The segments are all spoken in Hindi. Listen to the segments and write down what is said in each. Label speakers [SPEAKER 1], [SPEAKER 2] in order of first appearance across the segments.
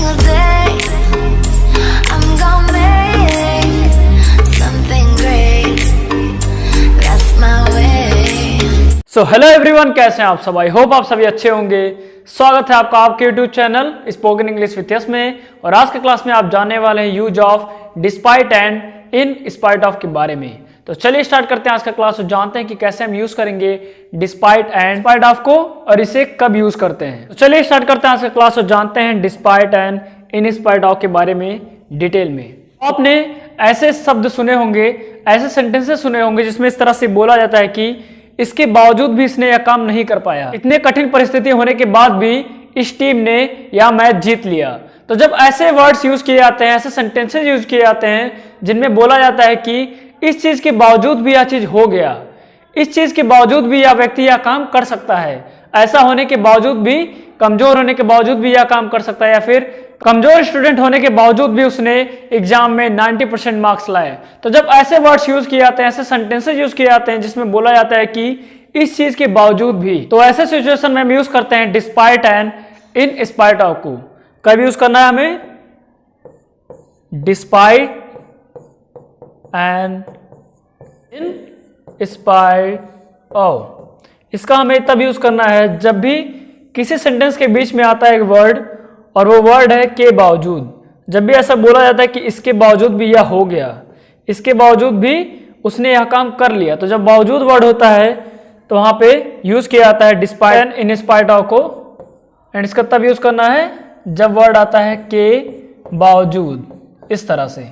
[SPEAKER 1] single day. I'm gonna make something great. That's my way.
[SPEAKER 2] So hello everyone, कैसे हैं आप सब? आई होप आप सभी अच्छे होंगे। स्वागत है आपका आपके YouTube channel spoken English with yes में। और आज के क्लास में आप जानने वाले हैं use of despite and in spite of के बारे में। तो चलिए स्टार्ट करते हैं आज का क्लास और जानते हैं कि कैसे हम यूज करेंगे डिस्पाइट एंड स्पाइट ऑफ को और इसे कब यूज करते हैं। तो चलिए स्टार्ट करते हैं आज का क्लास और जानते हैं despite and in spite of के बारे में डिटेल में। आपने ऐसे शब्द सुने होंगे, ऐसे सेंटेंसेस सुने होंगे जिसमें इस तरह से बोला जाता है कि इसके बावजूद भी इसने यह काम नहीं कर पाया। इतने कठिन परिस्थिति होने के बाद भी इस टीम ने यह मैच जीत लिया। तो जब ऐसे वर्ड्स यूज किए जाते हैं, ऐसे सेंटेंसेस यूज किए जाते हैं जिनमें बोला जाता है कि इस चीज के बावजूद भी यह चीज हो गया, इस चीज के बावजूद भी यह व्यक्ति यह काम कर सकता है, ऐसा होने के बावजूद भी, कमजोर होने के बावजूद भी यह काम कर सकता है, या फिर कमजोर स्टूडेंट होने के बावजूद भी उसने एग्जाम में 90% मार्क्स लाए। तो जब ऐसे वर्ड्स यूज किए जाते हैं, ऐसे सेंटेंसेस यूज किए जाते हैं जिसमें बोला जाता है कि इस चीज के बावजूद भी, तो ऐसे सिचुएशन में हम यूज करते हैं despite and in spite of को। कब यूज करना है हमें? Despite and in spite of. इसका हमें तब यूज करना है जब भी किसी सेंटेंस के बीच में आता है एक वर्ड और वो वर्ड है के बावजूद। जब भी ऐसा बोला जाता है कि इसके बावजूद भी यह हो गया, इसके बावजूद भी उसने यह काम कर लिया, तो जब बावजूद वर्ड होता है तो वहां पे यूज किया जाता है despite and in spite of को। एंड इसका तब यूज करना है जब वर्ड आता है के बावजूद, इस तरह से।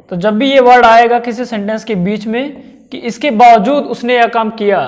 [SPEAKER 2] तो जब भी ये वर्ड आएगा किसी सेंटेंस के बीच में कि इसके बावजूद उसने यह काम किया,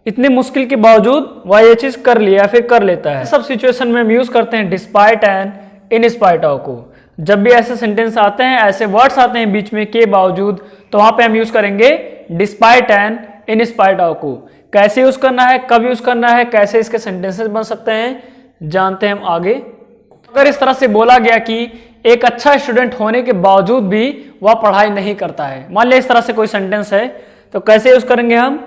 [SPEAKER 2] इतने मुश्किल के बावजूद वह ये चीज कर लिया, फिर कर लेता है, सब सिचुएशन में हम यूज करते हैं despite and in spite of को। जब भी ऐसे सेंटेंस आते हैं, ऐसे वर्ड्स आते हैं बीच में के बावजूद, तो वहां पे हम यूज करेंगे despite and in spite of को। कैसे यूज करना है, कब यूज करना है, कैसे इसके सेंटेंसेस बन सकते हैं, जानते हैं हम आगे। अगर इस तरह से बोला गया कि एक अच्छा स्टूडेंट होने के बावजूद भी वह पढ़ाई नहीं करता है, मान लिया इस तरह से कोई सेंटेंस है, तो कैसे यूज करेंगे हम?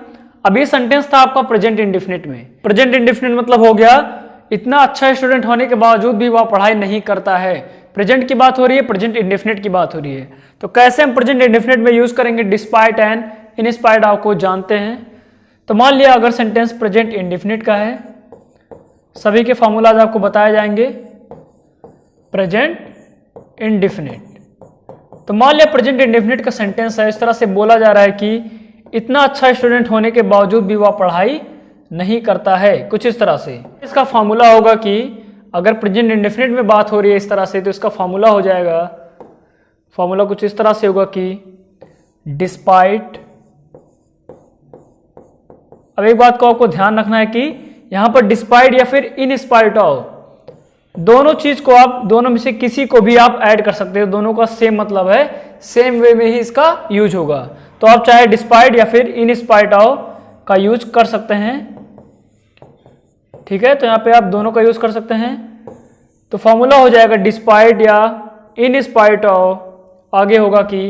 [SPEAKER 2] अभी सेंटेंस था आपका प्रेजेंट इंडेफिनिट में। प्रेजेंट इंडेफिनिट मतलब हो गया इतना अच्छा स्टूडेंट होने के बावजूद भी वह पढ़ाई नहीं करता है। प्रेजेंट की बात हो रही है, प्रेजेंट इंडेफिनिट की बात हो रही है। तो कैसे हम प्रेजेंट इंडेफिनिट में यूज करेंगे despite and in spite of को, जानते हैं। तो मान लिया अगर सेंटेंस प्रेजेंट इंडेफिनिट का है, सभी के फॉर्मूलाज आपको बताए जाएंगे। प्रेजेंट इंडेफिनिट, तो मान लिया प्रेजेंट इंडेफिनिट का सेंटेंस है, इस तरह से बोला जा रहा है कि इतना अच्छा स्टूडेंट होने के बावजूद भी वह पढ़ाई नहीं करता है, कुछ इस तरह से। इसका फॉर्मूला होगा कि अगर प्रेजेंट इंडेफिनिट में बात हो रही है इस तरह से, तो इसका फॉर्मूला हो जाएगा, फॉर्मूला कुछ इस तरह से होगा कि डिस्पाइट। अब एक बात को आपको ध्यान रखना है कि यहां पर डिस्पाइट या फिर इन स्पाइट ऑफ, दोनों चीज को आप, दोनों में से किसी को भी आप ऐड कर सकते हो, दोनों का सेम मतलब है, सेम वे में ही इसका यूज होगा। तो आप चाहे डिस्पाइट या फिर इन स्पाइट ऑफ का यूज कर सकते हैं, ठीक है। तो यहां पे आप दोनों का यूज कर सकते हैं। तो फॉर्मूला हो जाएगा डिस्पाइट या इन स्पाइट ऑफ, आगे होगा कि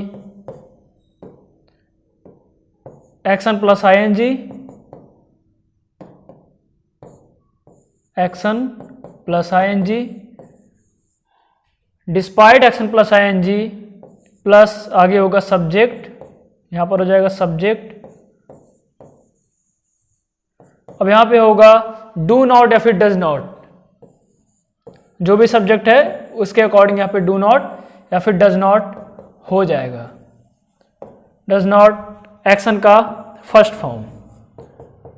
[SPEAKER 2] action plus ING, action plus I N G, despite action plus I N G plus आगे होगा सब्जेक्ट, यहां पर हो जाएगा सब्जेक्ट। अब यहां पे होगा डू नॉट या फिर डज नॉट, जो भी सब्जेक्ट है उसके अकॉर्डिंग यहां पे डू नॉट या फिर डज नॉट हो जाएगा। डज नॉट एक्शन का फर्स्ट फॉर्म,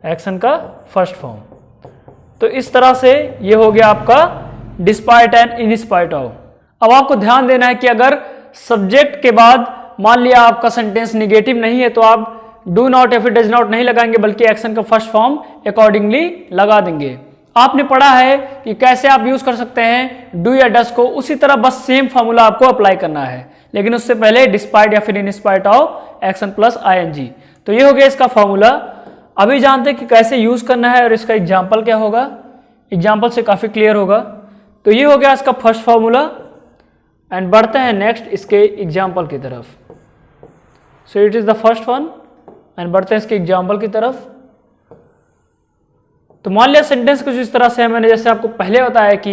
[SPEAKER 2] एक्शन का फर्स्ट फॉर्म। तो इस तरह से ये हो गया आपका despite and in spite of. अब आपको ध्यान देना है कि अगर सब्जेक्ट के बाद मान लिया आपका सेंटेंस निगेटिव नहीं है, तो आप डू नॉट या फिर डज नॉट नहीं लगाएंगे, बल्कि एक्शन का फर्स्ट फॉर्म अकॉर्डिंगली लगा देंगे। आपने पढ़ा है कि कैसे आप यूज कर सकते हैं डू या डज को, उसी तरह बस सेम फॉर्मूला आपको अप्लाई करना है, लेकिन उससे पहले डिस्पाइट या फिर in spite of action plus ING. N ये हो गया इसका फॉर्मूला। अभी जानते हैं कि कैसे यूज करना है और इसका एग्जाम्पल क्या होगा, एग्जाम्पल से काफी क्लियर होगा। तो ये हो गया इसका फर्स्ट फॉर्मूला। एंड बढ़ते हैं नेक्स्ट इसके एग्जाम्पल की तरफ। So it is the first one and बढ़ते हैं इसके एग्जाम्पल की तरफ। तो मान लिया सेंटेंस कुछ इस तरह से है, मैंने जैसे आपको पहले बताया कि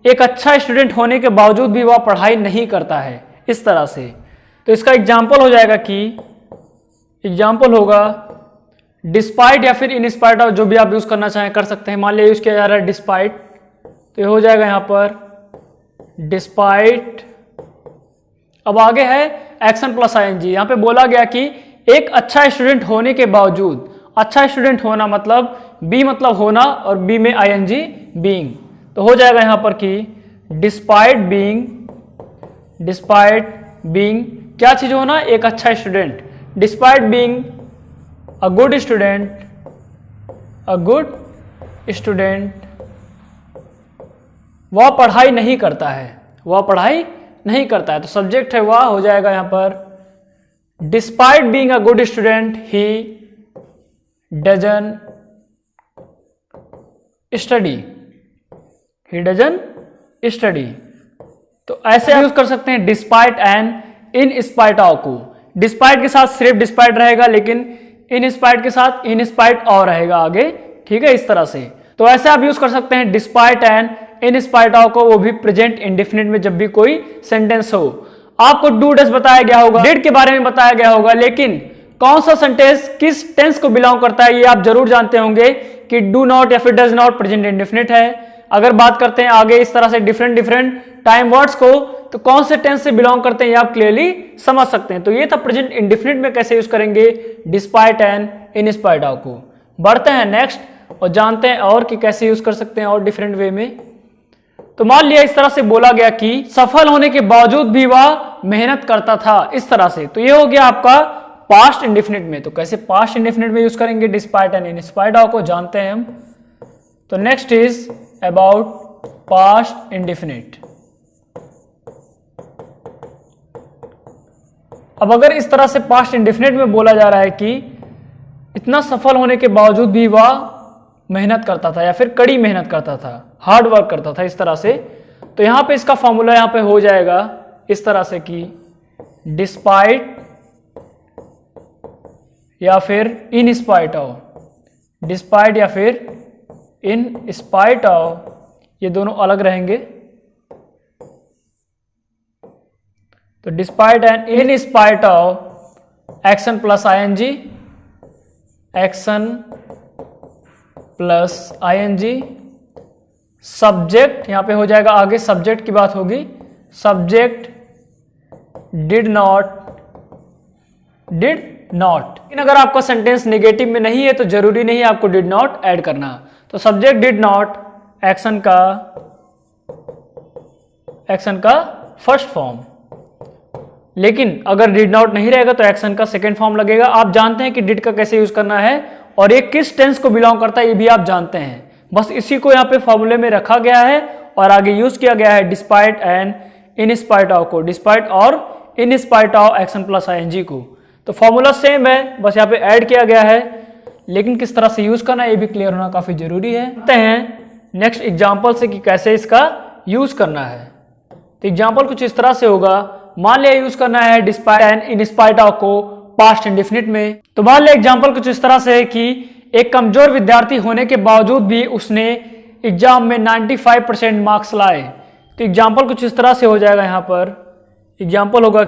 [SPEAKER 2] एक अच्छा स्टूडेंट होने के बावजूद भी वह पढ़ाई नहीं करता है, इस तरह से। तो इसका एग्जाम्पल हो जाएगा कि एग्जाम्पल होगा डिस्पाइट या फिर इन स्पाइट ऑफ, जो भी आप यूज करना चाहें कर सकते हैं। मान लिया यूज किया जा रहा है डिस्पाइट, तो ये हो जाएगा यहां पर डिस्पाइट। अब आगे है एक्शन प्लस आईएनजी। यहां पे बोला गया कि एक अच्छा स्टूडेंट होने के बावजूद, अच्छा स्टूडेंट होना मतलब बी मतलब होना और बी में आईएनजी बीइंग, तो हो जाएगा यहां पर कि डिस्पाइट बीइंग क्या चीज होना, एक अच्छा student. Despite being a good student वह पढ़ाई नहीं करता है, तो सब्जेक्ट है वह, हो जाएगा यहां पर despite being a good student he doesn't study. तो ऐसे यूज कर सकते हैं despite and in spite of को। डिस्पाइट के साथ सिर्फ डिस्पाइट रहेगा, लेकिन इन स्पाइट के साथ इन स्पाइट और रहेगा आगे, ठीक है, इस तरह से। तो ऐसे आप यूज कर सकते हैं despite and in spite of को, वो भी प्रेजेंट इंडेफिनिट में जब भी कोई सेंटेंस हो। आपको डू डज बताया गया होगा, डिड के बारे में बताया गया होगा, लेकिन कौन सा सेंटेंस किस टेंस को बिलोंग करता है ये आप जरूर जानते होंगे कि डू नॉट या फिर डज नॉट प्रेजेंट इंडेफिनिट है। अगर बात करते हैं आगे इस तरह से डिफरेंट टाइम वर्ड्स को, तो कौन से टेंस से बिलोंग करते हैं ये आप क्लियरली समझ सकते हैं। तो ये था प्रेजेंट इंडेफिनिट में कैसे यूज करेंगे despite and in spite of को। बढ़ते हैं नेक्स्ट और जानते हैं और कि कैसे यूज कर सकते हैं और डिफरेंट वे में। तो मान लिया इस तरह से बोला गया कि सफल होने के बावजूद भी वह मेहनत करता था, इस तरह से। तो ये हो गया आपका पास्ट इंडेफिनिट में। तो कैसे पास्ट इंडेफिनिट में यूज करेंगे despite and in spite of को, जानते हैं हम। तो next is about past indefinite. अब अगर इस तरह से पास्ट इंडेफिनिट में बोला जा रहा है कि इतना सफल होने के बावजूद भी वह मेहनत करता था या फिर कड़ी मेहनत करता था, हार्ड वर्क करता था, इस तरह से। तो यहां पे इसका फॉर्मूला यहां पे हो जाएगा इस तरह से कि डिस्पाइट या फिर इन स्पाइट ऑफ, डिस्पाइट या फिर इन स्पाइट ऑफ, ये दोनों अलग रहेंगे। तो despite and in spite of action plus ING, action plus ING, subject यहां पे हो जाएगा, आगे सब्जेक्ट की बात होगी, सब्जेक्ट डिड नॉट। लेकिन अगर आपका सेंटेंस नेगेटिव में नहीं है तो जरूरी नहीं है आपको डिड नॉट ऐड करना। तो सब्जेक्ट डिड नॉट एक्शन का फर्स्ट फॉर्म, लेकिन अगर डिड नॉट नहीं रहेगा तो एक्शन का सेकेंड फॉर्म लगेगा। आप जानते हैं कि डिड का कैसे यूज करना है और ये किस टेंस को बिलोंग करता है ये भी आप जानते हैं। बस इसी को यहाँ पे फॉर्मूले में रखा गया है और आगे यूज किया गया है despite and in spite of को, डिस्पाइट और in spite of action plus आईएनजी को। तो फॉर्मूला सेम है, बस यहाँ पे ऐड किया गया है, लेकिन किस तरह से यूज करना है ये भी क्लियर होना काफी जरूरी है। देखते हैं नेक्स्ट एग्जाम्पल से कि कैसे इसका यूज करना है। तो एग्जाम्पल कुछ इस तरह से होगा, मान लिया यूज करना है despite and in spite of को पास्ट इंडेफिनिट में। तो मान लिया एग्जाम्पल कुछ इस तरह से है कि एक कमजोर विद्यार्थी होने के बावजूद भी उसने एग्जाम में 95% मार्क्स लाए। तो एग्जाम्पल कुछ इस तरह से हो जाएगा, यहां पर एग्जाम्पल होगा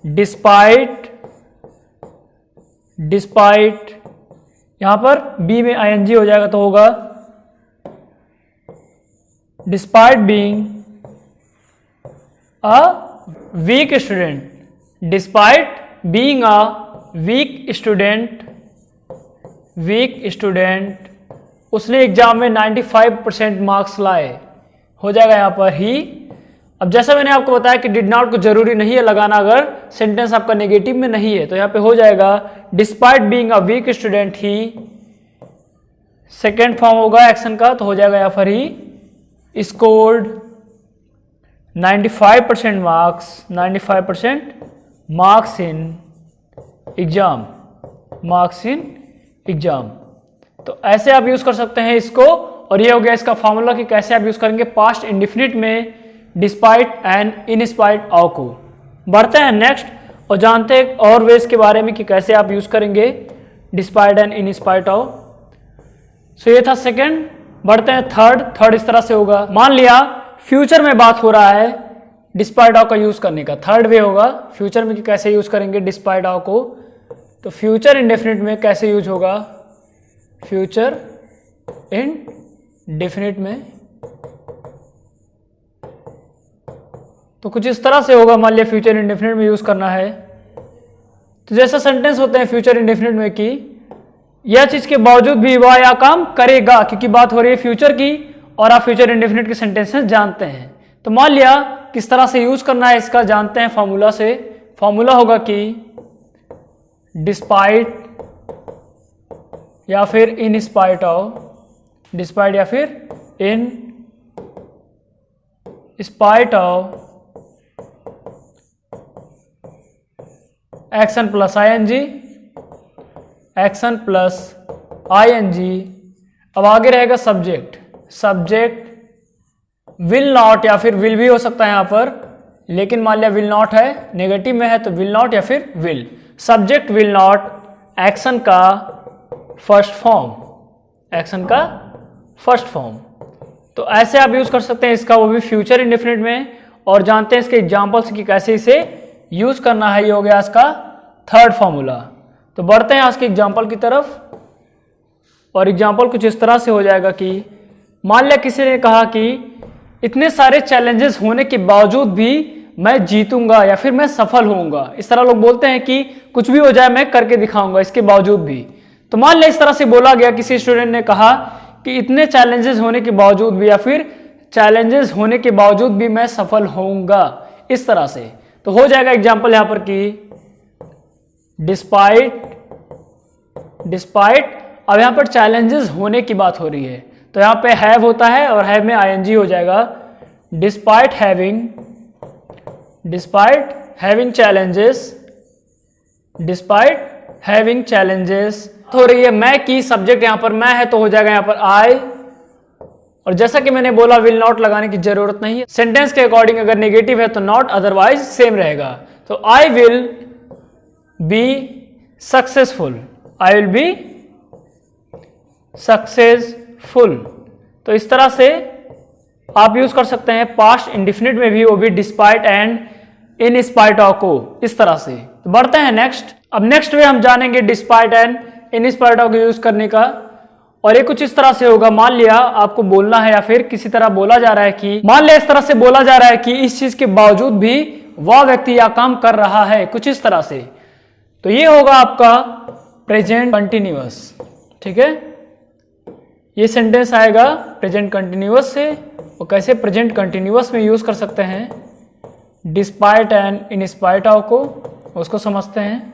[SPEAKER 2] डिस्पाइट यहां पर बी में आईएनजी हो जाएगा, तो होगा despite being a weak student, despite being a weak student उसने एग्जाम में 95% मार्क्स लाए, हो जाएगा यहां पर ही। अब जैसा मैंने आपको बताया कि डिड नॉट को जरूरी नहीं है लगाना अगर सेंटेंस आपका नेगेटिव में नहीं है, तो यहां पे हो जाएगा despite being a weak student ही, सेकेंड फॉर्म होगा एक्शन का, तो हो जाएगा यहां पर ही स्कोर्ड 95% मार्क्स इन एग्जाम। तो ऐसे आप यूज कर सकते हैं इसको, और ये हो गया इसका फॉर्मूला कि कैसे आप यूज करेंगे पास्ट इंडेफिनिट में despite and in spite of को। बढ़ते हैं नेक्स्ट और जानते हैं और वेज के बारे में कि कैसे आप यूज करेंगे despite and in spite of. So ये था सेकंड। बढ़ते हैं थर्ड इस तरह से होगा। मान लिया फ्यूचर में बात हो रहा है डिस्पाइट ऑफ का यूज करने का। थर्ड वे होगा फ्यूचर में कि कैसे यूज करेंगे डिस्पाइट ऑफ को। तो फ्यूचर इंडेफिनिट में कैसे यूज होगा, फ्यूचर इंडेफिनिट में तो कुछ इस तरह से होगा। मान लिया फ्यूचर इंडेफिनिट में यूज करना है तो जैसा सेंटेंस होते हैं फ्यूचर इंडेफिनिट में कि यह चीज के बावजूद भी वह यह काम करेगा, क्योंकि बात हो रही है फ्यूचर की और आप फ्यूचर इंडेफिनिट के सेंटेंसेस जानते हैं। तो मान लिया किस तरह से यूज करना है इसका जानते हैं फॉर्मूला से। फॉर्मूला होगा कि डिस्पाइट या फिर इन स्पाइट ऑफ, डिस्पाइट या फिर in spite of action plus ING, action plus ING. अब आगे रहेगा सब्जेक्ट, सब्जेक्ट विल नॉट या फिर विल भी हो सकता है यहां पर, लेकिन मान लिया विल नॉट है, नेगेटिव में है तो विल नॉट या फिर will. Subject will not action का फर्स्ट फॉर्म, एक्शन का फर्स्ट फॉर्म। तो ऐसे आप यूज कर सकते हैं इसका, वो भी फ्यूचर इंडेफिनिट में। और जानते हैं इसके एग्जांपल्स की कैसे इसे यूज करना है। ये हो गया इसका थर्ड फॉर्मूला। तो बढ़ते हैं आज के एग्जांपल की तरफ। और एग्जांपल कुछ इस तरह से हो जाएगा कि मान लिया किसी ने कहा कि इतने सारे चैलेंजेस होने के बावजूद भी मैं जीतूंगा या फिर मैं सफल होऊंगा। इस तरह लोग बोलते हैं कि कुछ भी हो जाए मैं करके दिखाऊंगा इसके बावजूद भी। तो मान लिया इस तरह से बोला गया, किसी स्टूडेंट ने कहा कि इतने चैलेंजेस होने के बावजूद भी या फिर चैलेंजेस होने के बावजूद भी मैं सफल होऊंगा, इस तरह से। तो हो जाएगा एग्जांपल यहां पर कि डिस्पाइट अब यहां पर चैलेंजेस होने की बात हो रही है तो यहां पे हैव होता है और हैव में आईएनजी हो जाएगा। डिस्पाइट हैविंग चैलेंजेस हो रही है मैं की, सब्जेक्ट यहां पर मैं है तो हो जाएगा यहां पर आई। और जैसा कि मैंने बोला विल नॉट लगाने की जरूरत नहीं है। सेंटेंस के अकॉर्डिंग अगर नेगेटिव है तो नॉट, अदरवाइज सेम रहेगा। तो I will be successful, I will be successful. तो इस तरह से आप यूज कर सकते हैं पास्ट इंडिफिनिट में भी, वो भी despite and in spite of को, इस तरह से। तो बढ़ते हैं नेक्स्ट। अब नेक्स्ट वे हम जानेंगे despite and in spite of को यूज करने का। और ये कुछ इस तरह से होगा। मान लिया आपको बोलना है या फिर किसी तरह बोला जा रहा है कि मान लिया इस तरह से बोला जा रहा है कि इस चीज के बावजूद भी वह व्यक्ति यह काम कर रहा है, कुछ इस तरह से। तो ये होगा आपका प्रेजेंट कंटिन्यूअस, ठीक है। ये सेंटेंस आएगा प्रेजेंट कंटिन्यूअस से। और कैसे प्रेजेंट कंटिन्यूअस में यूज कर सकते हैं despite and in spite of को, उसको समझते हैं।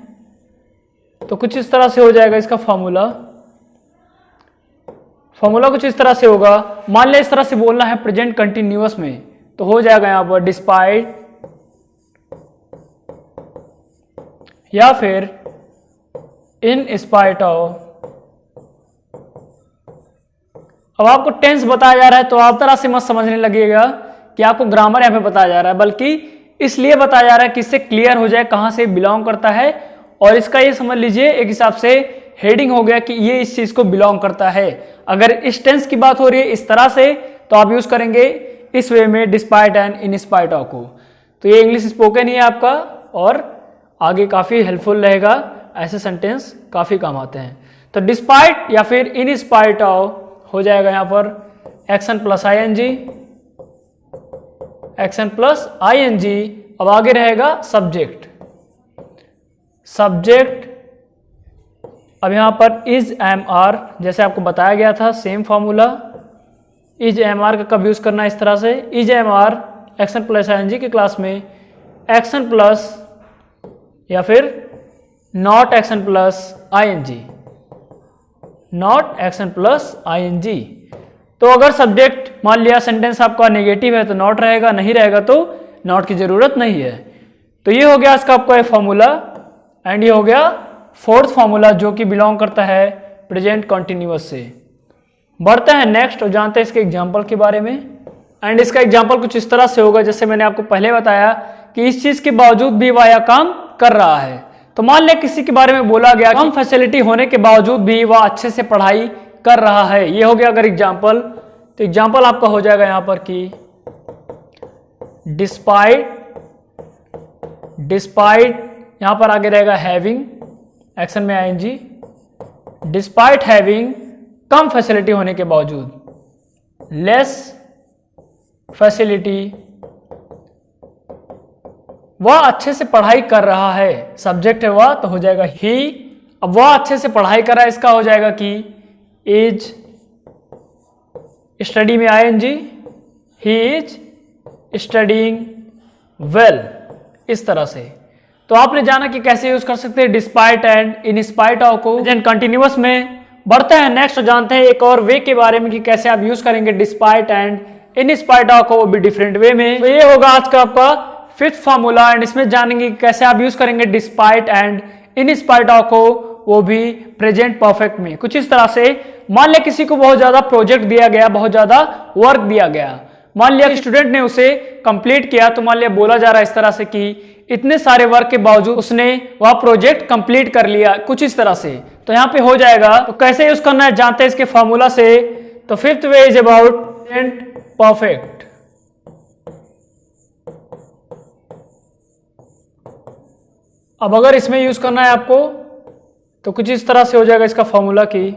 [SPEAKER 2] तो कुछ इस तरह से हो जाएगा इसका फॉर्मूला कुछ इस तरह से होगा। मान लिया इस तरह से बोलना है प्रेजेंट कंटिन्यूअस में तो हो जाएगा यहां पर डिस्पाइट या फिर इन स्पाइट ऑफ। अब आपको टेंस बताया जा रहा है तो आप तरह से मत समझने लगेगा कि आपको ग्रामर यहां पे बताया जा रहा है, बल्कि इसलिए बताया जा रहा है कि इससे क्लियर हो जाए कहां से बिलोंग करता है। और इसका ये समझ लीजिए एक हिसाब से हेडिंग हो गया कि ये इस चीज को बिलोंग करता है। अगर इस टेंस की बात हो रही है इस तरह से तो आप यूज करेंगे इस वे में despite and in spite of को। तो ये इंग्लिश स्पोकन ही है आपका और आगे काफी हेल्पफुल रहेगा, ऐसे सेंटेंस काफी काम आते हैं। तो डिस्पाइट या फिर इन स्पाइट ऑफ हो जाएगा यहां पर action plus ING, action plus ING. अब आगे रहेगा सब्जेक्ट। अब यहां पर इज एम आर, जैसे आपको बताया गया था same formula. Is am are का कब यूज करना है इस तरह से, is am are action plus ING की क्लास में एक्शन प्लस या फिर not action plus ING, not action plus ING. तो अगर सब्जेक्ट मान लिया सेंटेंस आपका नेगेटिव है तो नॉट रहेगा, नहीं रहेगा तो नॉट की जरूरत नहीं है। तो ये हो गया इसका आपका फॉर्मूला एंड ये हो गया फोर्थ फॉर्मूला जो कि बिलोंग करता है प्रेजेंट कंटिन्यूअस से। बढ़ते हैं नेक्स्ट और जानते हैं इसके एग्जांपल के बारे में। एंड इसका एग्जांपल कुछ इस तरह से होगा जैसे मैंने आपको पहले बताया कि इस चीज के बावजूद भी वह यह काम कर रहा है। तो मान लिया किसी के बारे में बोला गया कम फैसिलिटी होने के बावजूद भी वह अच्छे से पढ़ाई कर रहा है, ये हो गया अगर एग्जाम्पल। तो एग्जाम्पल आपका हो जाएगा यहां पर कि डिस्पाइट यहां पर आगे रहेगा हैविंग, एक्शन में आईएनजी, डिस्पाइट हैविंग कम फैसिलिटी होने के बावजूद, लेस फैसिलिटी, वह अच्छे से पढ़ाई कर रहा है, सब्जेक्ट है वह, तो हो जाएगा ही। अब वह अच्छे से पढ़ाई कर रहा है, इसका हो जाएगा कि इज, स्टडी में ING, he is studying well, इस तरह से। तो आपने जाना कि कैसे यूज कर सकते हैं despite and in spite of को। कंटिन्यूअस में बढ़ते हैं नेक्स्ट, जानते हैं एक और वे के बारे में कि कैसे आप यूज करेंगे despite and in spite of को, वो भी डिफरेंट वे में। तो ये होगा आज का आपका फिफ्थ फार्मूला, एंड इसमें जानेंगे कैसे आप यूज करेंगे despite and in spite of को, वो भी प्रेजेंट परफेक्ट में। कुछ इस तरह से, मान लिया किसी को बहुत ज्यादा प्रोजेक्ट दिया गया, बहुत ज्यादा वर्क दिया गया, मान लिया स्टूडेंट ने उसे कंप्लीट किया, तो मान लिया बोला जा रहा है इस तरह से कि इतने सारे वर्क के बावजूद उसने वह प्रोजेक्ट कंप्लीट कर लिया, कुछ इस तरह से। तो यहां पे हो जाएगा, तो कैसे यूज करना है जानते हैं इसके फॉर्मूला से। तो fifth way is about present perfect. अब अगर इसमें यूज करना है आपको, तो कुछ इस तरह से हो जाएगा इसका फॉर्मूला की,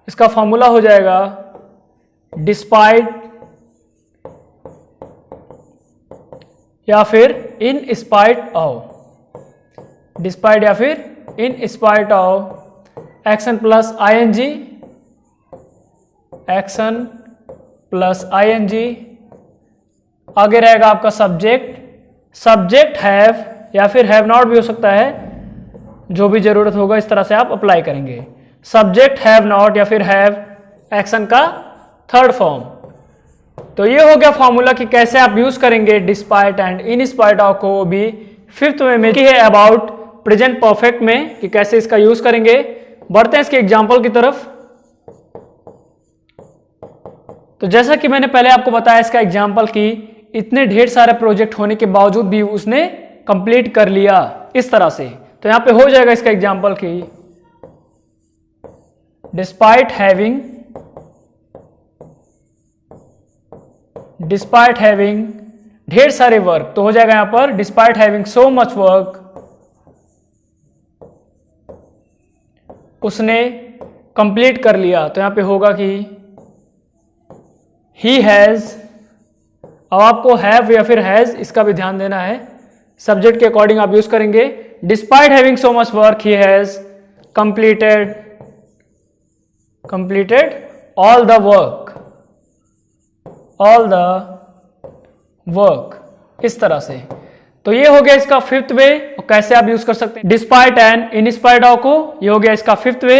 [SPEAKER 2] इसका फॉर्मूला हो जाएगा डिस्पाइट या फिर इन स्पाइट ऑफ, डिस्पाइट या फिर in spite of, action plus ING, action plus ING, आगे रहेगा आपका सब्जेक्ट, सब्जेक्ट हैव या फिर हैव नॉट भी हो सकता है, जो भी जरूरत होगा इस तरह से आप अप्लाई करेंगे। सब्जेक्ट हैव नॉट या फिर हैव, एक्शन का थर्ड फॉर्म। तो ये हो गया फॉर्मूला कि कैसे आप यूज करेंगे despite and in spite of को, भी फिफ्थ वे में है अबाउट प्रेजेंट परफेक्ट में, कि कैसे इसका यूज करेंगे। बढ़ते हैं इसके एग्जांपल की तरफ। तो जैसा कि मैंने पहले आपको बताया इसका एग्जांपल कि इतने ढेर सारे प्रोजेक्ट होने के बावजूद भी उसने कंप्लीट कर लिया, इस तरह से। तो यहां पे हो जाएगा इसका एग्जांपल कि डिस्पाइट हैविंग ढेर सारे वर्क, तो हो जाएगा यहां पर despite having so much work, उसने कंप्लीट कर लिया। तो यहां पे होगा कि ही हैज। अब आपको हैव या फिर हैज इसका भी ध्यान देना है, सब्जेक्ट के अकॉर्डिंग आप यूज करेंगे। Despite having so much work he has completed all the work, इस तरह से। तो ये हो गया इसका फिफ्थ वे, और कैसे आप यूज कर सकते हैं despite and in spite of को। ये हो गया इसका फिफ्थ वे।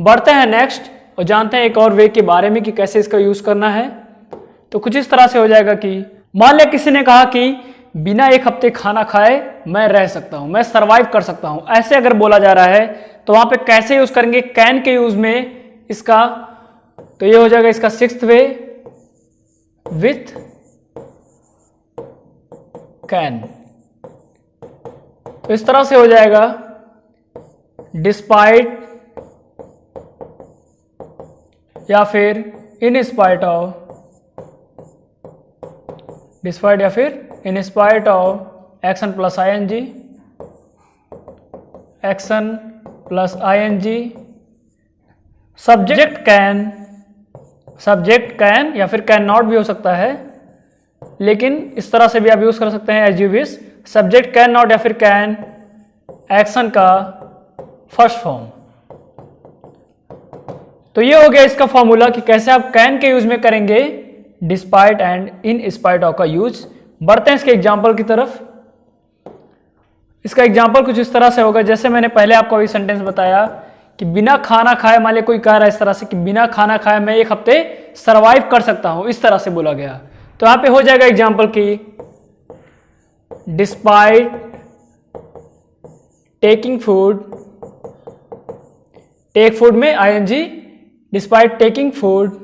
[SPEAKER 2] बढ़ते हैं नेक्स्ट और जानते हैं एक और वे के बारे में कि कैसे इसका यूज करना है। तो कुछ इस तरह से हो जाएगा कि मान लिया किसी ने कहा कि बिना एक हफ्ते खाना खाए मैं रह सकता हूं, मैं सरवाइव कर सकता हूं, ऐसे अगर बोला जा रहा है तो वहां पे कैसे यूज करेंगे कैन के यूज में इसका। तो ये हो जाएगा इसका सिक्स्थ वे, विथ कैन। तो इस तरह से हो जाएगा डिस्पाइट या फिर इन स्पाइट ऑफ, डिस्पाइट या फिर in spite of, action plus ING, action plus ING, subject can या फिर कैन नॉट भी हो सकता है, लेकिन इस तरह से भी आप यूज कर सकते हैं as you wish. Subject can not या फिर कैन, एक्शन का फर्स्ट फॉर्म। तो ये हो गया इसका फॉर्मूला कि कैसे आप कैन के यूज में करेंगे despite and in spite of का यूज। बढ़ते हैं इसके एग्जाम्पल की तरफ। इसका एग्जाम्पल कुछ इस तरह से होगा, जैसे मैंने पहले आपको अभी सेंटेंस बताया कि बिना खाना खाए, मान लिया कोई कह रहा है इस तरह से कि बिना खाना खाए मैं एक हफ्ते सरवाइव कर सकता हूं, इस तरह से बोला गया। तो यहां पे हो जाएगा एग्जाम्पल की despite taking food, take food में आईएनजी, डिस्पाइट टेकिंग फूड।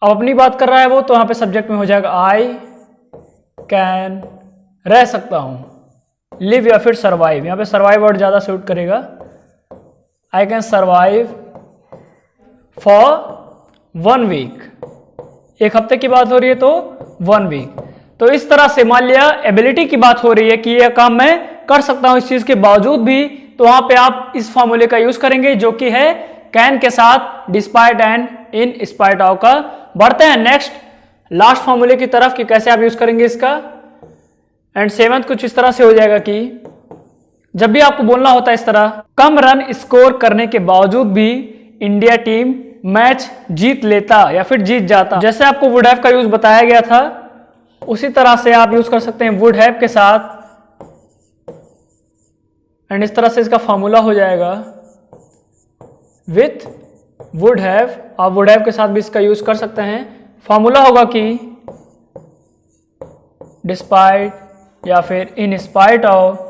[SPEAKER 2] अब अपनी बात कर रहा है वो, तो यहां पे सब्जेक्ट में हो जाएगा आई कैन, रह सकता हूं, लिव या फिर सर्वाइव। यहां पे सर्वाइव वर्ड ज्यादा सूट करेगा। I can survive for 1 week, 1 हफ्ते की बात हो रही है तो 1 वीक। तो इस तरह से मान लिया एबिलिटी की बात हो रही है कि यह काम मैं कर सकता हूं इस चीज के बावजूद भी, तो वहां पे आप इस फॉर्मूले का यूज करेंगे जो कि है कैन के साथ despite and in spite of का। बढ़ते हैं नेक्स्ट लास्ट फॉर्मूले की तरफ कि कैसे आप यूज करेंगे इसका। एंड 7th कुछ इस तरह से हो जाएगा कि जब भी आपको बोलना होता है इस तरह, कम रन स्कोर करने के बावजूद भी इंडिया टीम मैच जीत लेता या फिर जीत जाता, जैसे आपको वुड हैव का यूज बताया गया था उसी तरह से आप यूज कर सकते हैं वुड हैव के साथ। एंड इस तरह से इसका फॉर्मूला हो जाएगा विथ वुड हैव। आप वुड हैव के साथ भी इसका यूज कर सकते हैं। फॉर्मूला होगा कि डिस्पाइट या फिर in spite of,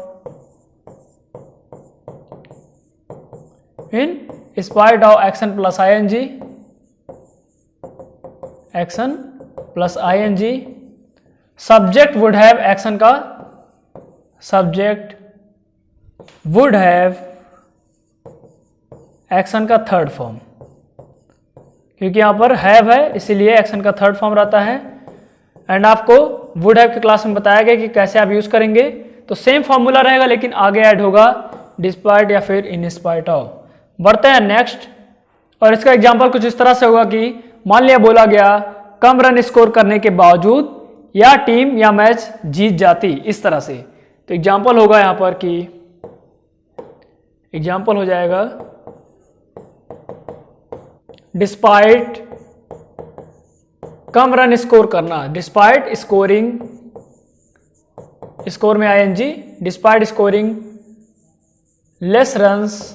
[SPEAKER 2] in spite of action plus ING, action plus ING, subject would have action का, सब्जेक्ट वुड हैव एक्शन का थर्ड फॉर्म, क्योंकि यहां पर हैव है इसीलिए एक्शन का थर्ड फॉर्म रहता है। एंड आपको वुड हैव की क्लास में बताया गया कि कैसे आप यूज करेंगे, तो सेम फॉर्मूला रहेगा लेकिन आगे ऐड होगा डिस्पाइट या फिर इन स्पाइट ऑफ। बढ़ते हैं नेक्स्ट, और इसका एग्जांपल कुछ इस तरह से होगा कि मान लिया बोला गया कम रन स्कोर करने के बावजूद या टीम या मैच जीत जाती, इस तरह से। तो एग्जांपल होगा यहां पर कि एग्जांपल हो जाएगा डिस्पाइट कम रन स्कोर करना, डिस्पाइट स्कोरिंग, स्कोर में ING, despite scoring less runs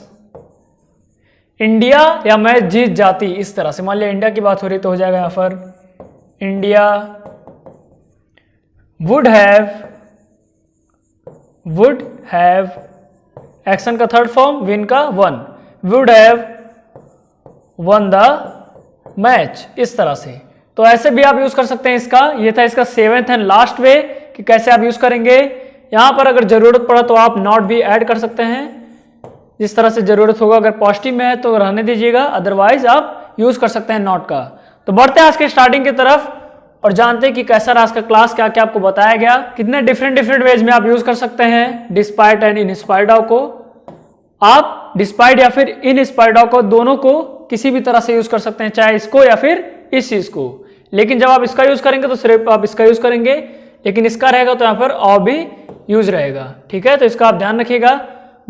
[SPEAKER 2] India या मैच जीत जाती, इस तरह से। मान लिया इंडिया की बात हो रही तो हो जाएगा यहां पर इंडिया वुड हैव एक्शन का थर्ड फॉर्म विन का one, would have one the match, इस तरह से। तो ऐसे भी आप यूज कर सकते हैं इसका। ये था इसका 7th एंड लास्ट वे कि कैसे आप यूज करेंगे। यहां पर अगर जरूरत पड़ा तो आप नॉट भी ऐड कर सकते हैं, जिस तरह से जरूरत होगा। अगर पॉजिटिव में है तो रहने दीजिएगा, अदरवाइज आप यूज कर सकते हैं नॉट का। तो बढ़ते हैं आज के स्टार्टिंग की तरफ और जानते हैं कि कैसा रहा आज का क्लास, क्या क्या आपको बताया गया, कितने डिफरेंट वेज में आप यूज कर सकते हैं despite and in spite of को। आप डिस्पाइट या फिर इन स्पाइट ऑफ को दोनों को किसी भी तरह से यूज कर सकते हैं, चाहे इसको या फिर इस चीज को। लेकिन जब आप इसका यूज करेंगे तो सिर्फ आप इसका यूज करेंगे, लेकिन इसका रहेगा तो यहां पर और भी यूज रहेगा, ठीक है। तो इसका आप ध्यान रखिएगा।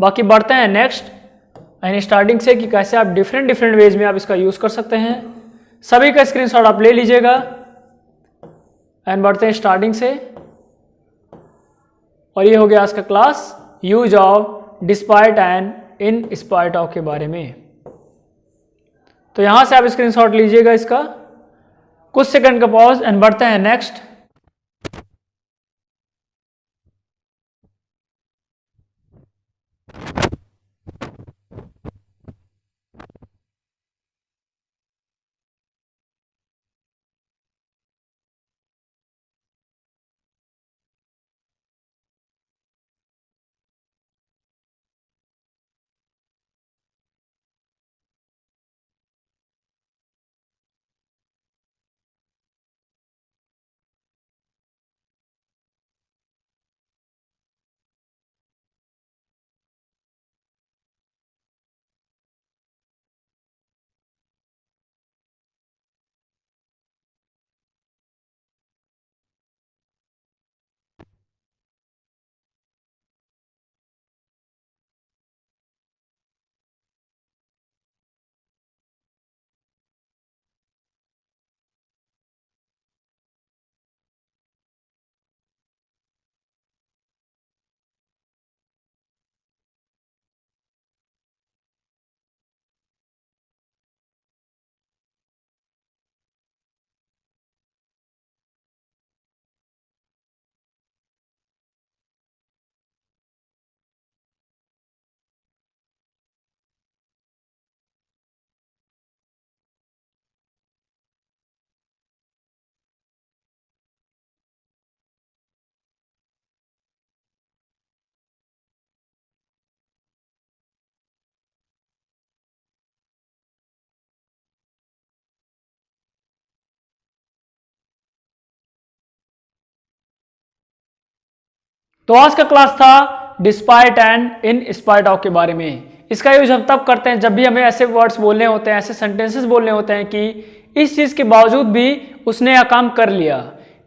[SPEAKER 2] बाकी बढ़ते हैं नेक्स्ट यानी स्टार्टिंग से कि कैसे आप डिफरेंट वेज में आप इसका यूज कर सकते हैं। सभी का स्क्रीनशॉट आप ले लीजिएगा। एंड बढ़ते हैं स्टार्टिंग से, और ये हो गया आज का class use of despite and in spite of के बारे में। तो यहां से आप स्क्रीनशॉट लीजिएगा इसका, कुछ सेकंड का पॉज, एंड बढ़ते हैं नेक्स्ट। तो आज का क्लास था despite and in spite of के बारे में। इसका यूज हम तब करते हैं जब भी हमें ऐसे वर्ड्स बोलने होते हैं, ऐसे सेंटेंसेस बोलने होते हैं कि इस चीज के बावजूद भी उसने यह काम कर लिया,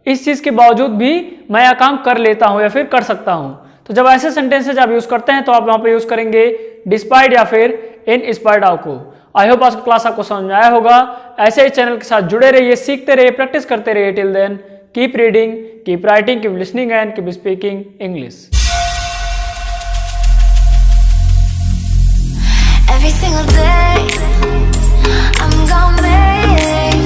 [SPEAKER 2] इस चीज के बावजूद भी मैं यह काम कर लेता हूं या फिर कर सकता हूं। तो जब ऐसे सेंटेंसेस आप यूज करते हैं तो आप वहां पे यूज करेंगे डिस्पाइट या फिर इन स्पाइट ऑफ को। आई होप आज का क्लास आपको समझ में आया होगा। ऐसे ही चैनल के साथ जुड़े रहिए, सीखते रहिए, प्रैक्टिस करते रहिए। Till then keep reading, keep writing, keep listening and keep speaking English.
[SPEAKER 1] Every single day, I'm gonna make